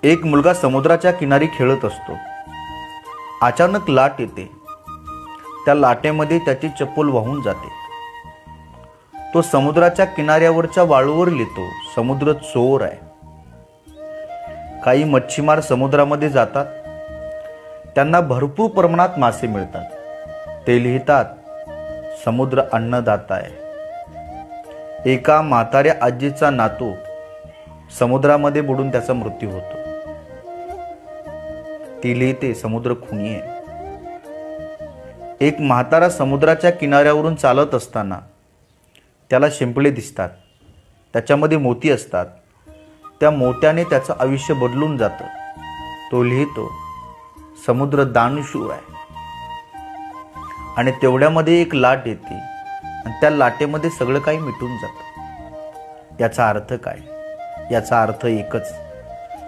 एक मुलगा समुद्राच्या किनारी खेळत असतो. अचानक लाट येते. त्या लाटेमध्ये त्याची चप्पल वाहून जाते. तो समुद्राच्या किनाऱ्यावरच्या वाळूवर लिहितो, समुद्र चोर आहे. काही मच्छीमार समुद्रामध्ये जातात. त्यांना भरपूर प्रमाणात मासे मिळतात. ते लिहितात, समुद्र अन्नदाता आहे. एका म्हाताऱ्या आजीचा नातू समुद्रामध्ये बुडून त्याचा मृत्यू होतो. ती लिहिते, समुद्र खुनी आहे. एक म्हातारा समुद्राच्या किनाऱ्यावरून चालत असताना त्याला शिंपले दिसतात. त्याच्यामध्ये मोती असतात. त्या मोत्याने त्याचं आयुष्य बदलून जातं. तो लिहितो, समुद्र दानशूर आहे. आणि तेवढ्यामध्ये एक लाट येते आणि त्या लाटेमध्ये सगळं काही मिटून जातं. याचा अर्थ काय? याचा अर्थ एकच,